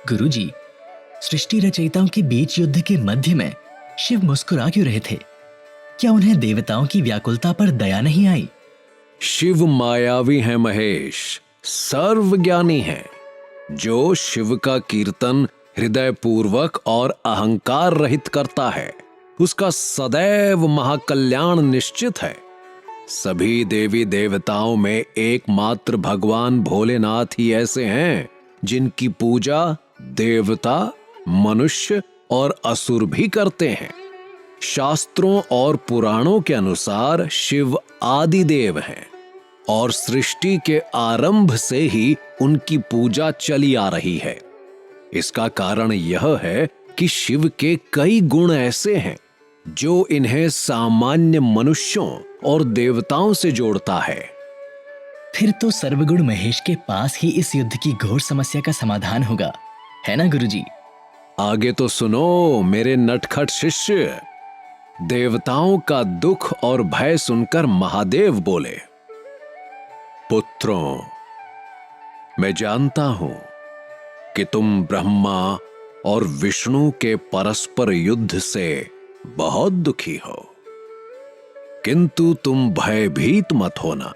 गुरुजी, सृष्टि रचयिताओं के बीच युद्ध के मध्य में शिव मुस्कुरा क्यों रहे थे? क्या उन्हें देवताओं की व्याकुलता पर दया नहीं आई? शिव मायावी हैं महेश, सर्वज्ञानी हैं। जो शिव का कीर्तन हृदय पूर्वक और अहंकार रहित करता है, उसका सदैव महाकल्याण निश्चित है। सभी देवी देवताओं में एकमात्र भगवान भोलेनाथ ही ऐसे हैं जिनकी पूजा देवता, मनुष्य और असुर भी करते हैं। शास्त्रों और पुराणों के अनुसार शिव आदि देव हैं और सृष्टि के आरंभ से ही उनकी पूजा चली आ रही है। इसका कारण यह है कि शिव के कई गुण ऐसे हैं जो इन्हें सामान्य मनुष्यों और देवताओं से जोड़ता है। फिर तो सर्वगुण महेश के पास ही इस युद्ध की घोर समस्या का समाधान होगा, है ना गुरुजी? आगे तो सुनो मेरे नटखट शिष्य। देवताओं का दुख और भय सुनकर महादेव बोले, पुत्रों, मैं जानता हूं कि तुम ब्रह्मा और विष्णु के परस्पर युद्ध से बहुत दुखी हो, किंतु तुम भयभीत मत होना।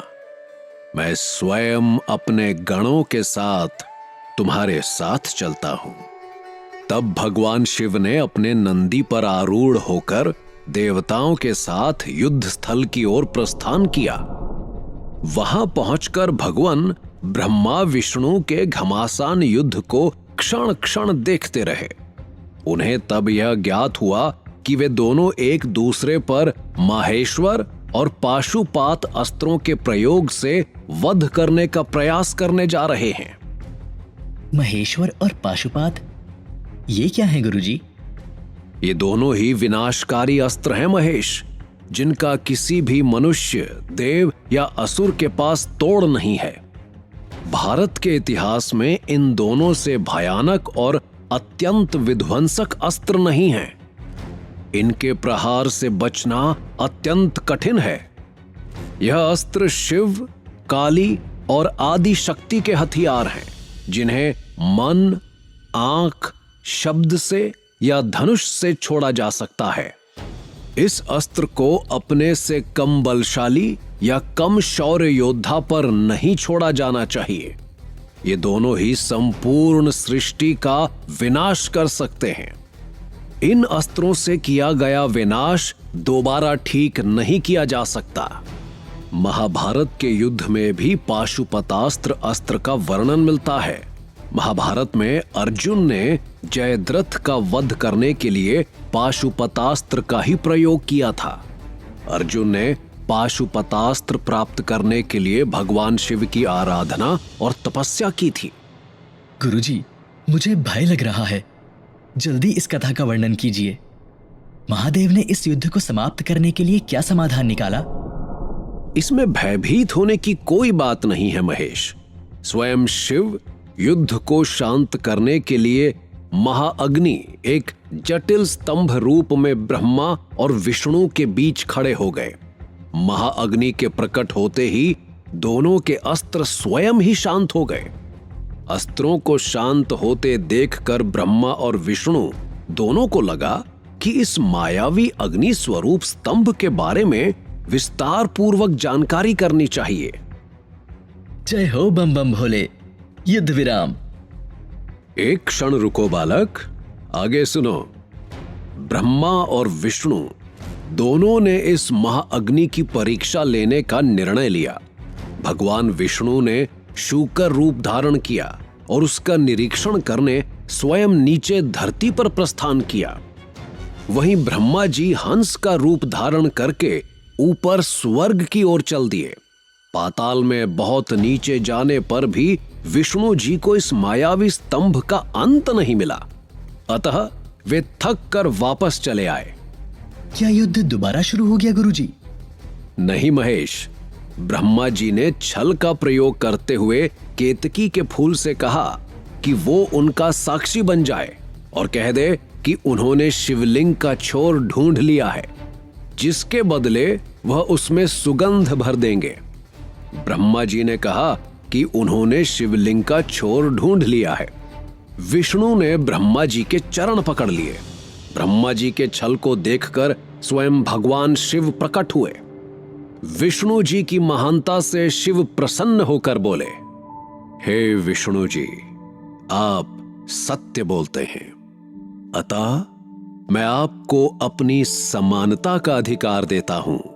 मैं स्वयं अपने गणों के साथ तुम्हारे साथ चलता हूं। तब भगवान शिव ने अपने नंदी पर आरूढ़ होकर देवताओं के साथ युद्ध स्थल की ओर प्रस्थान किया। वहां पहुंचकर भगवान ब्रह्मा विष्णु के घमासान युद्ध को क्षण क्षण देखते रहे। उन्हें तब यह ज्ञात हुआ कि वे दोनों एक दूसरे पर माहेश्वर और पाशुपात अस्त्रों के प्रयोग से वध करने का प्रयास करने जा रहे हैं। महेश्वर और पाशुपात, ये क्या है गुरुजी? ये दोनों ही विनाशकारी अस्त्र हैं महेश, जिनका किसी भी मनुष्य, देव या असुर के पास तोड़ नहीं है। भारत के इतिहास में इन दोनों से भयानक और अत्यंत विध्वंसक अस्त्र नहीं हैं। इनके प्रहार से बचना अत्यंत कठिन है। यह अस्त्र शिव, काली और आदि शक्ति के हथियार हैं, जिन्हें मन, आंख, शब्द से या धनुष से छोड़ा जा सकता है। इस अस्त्र को अपने से कम बलशाली या कम शौर्य योद्धा पर नहीं छोड़ा जाना चाहिए। ये दोनों ही संपूर्ण सृष्टि का विनाश कर सकते हैं। इन अस्त्रों से किया गया विनाश दोबारा ठीक नहीं किया जा सकता। महाभारत के युद्ध में भी पाशुपतास्त्र अस्त्र का वर्णन मिलता है। महाभारत में अर्जुन ने जयद्रथ का वध करने के लिए पाशुपतास्त्र का ही प्रयोग किया था। अर्जुन ने पाशुपतास्त्र प्राप्त करने के लिए भगवान शिव की आराधना और तपस्या की थी। गुरुजी, मुझे भय लग रहा है। जल्दी इस कथा का वर्णन कीजिए। महादेव ने इस युद्ध को समाप्त करने के लिए क्या समाधान निकाला? इसमें भयभीत होने की कोई बात नहीं है महेश। स्वयं शिव युद्ध को शांत करने के लिए महाअग्नि एक जटिल स्तंभ रूप में ब्रह्मा और विष्णु के बीच खड़े हो गए। महाअग्नि के प्रकट होते ही दोनों के अस्त्र स्वयं ही शांत हो गए। अस्त्रों को शांत होते देखकर ब्रह्मा और विष्णु दोनों को लगा कि इस मायावी अग्नि स्वरूप स्तंभ के बारे में विस्तार पूर्वक जानकारी करनी चाहिए। जय हो बम बम भोले। युद्ध विराम। एक क्षण रुको बालक, आगे सुनो। ब्रह्मा और विष्णु दोनों ने इस महाअग्नि की परीक्षा लेने का निर्णय लिया। भगवान विष्णु ने शूकर रूप धारण किया और उसका निरीक्षण करने स्वयं नीचे धरती पर प्रस्थान किया। वहीं ब्रह्मा जी हंस का रूप धारण करके ऊपर स्वर्ग की ओर चल दिए। पाताल में बहुत नीचे जाने पर भी विष्णु जी को इस मायावी स्तंभ का अंत नहीं मिला, अतः वे थक कर वापस चले आए। क्या युद्ध दोबारा शुरू हो गया गुरुजी? नहीं महेश, ब्रह्मा जी ने छल का प्रयोग करते हुए केतकी के फूल से कहा कि वो उनका साक्षी बन जाए और कह दे कि उन्होंने शिवलिंग का छोर ढूंढ लिया है, जिसके बदले वह उसमें सुगंध भर देंगे। ब्रह्मा जी ने कहा कि उन्होंने शिवलिंग का छोर ढूंढ लिया है। विष्णु ने ब्रह्मा जी के चरण पकड़ लिए। ब्रह्मा जी के छल को देखकर स्वयं भगवान शिव प्रकट हुए। विष्णु जी की महानता से शिव प्रसन्न होकर बोले, हे विष्णु जी, आप सत्य बोलते हैं, अतः मैं आपको अपनी समानता का अधिकार देता हूं।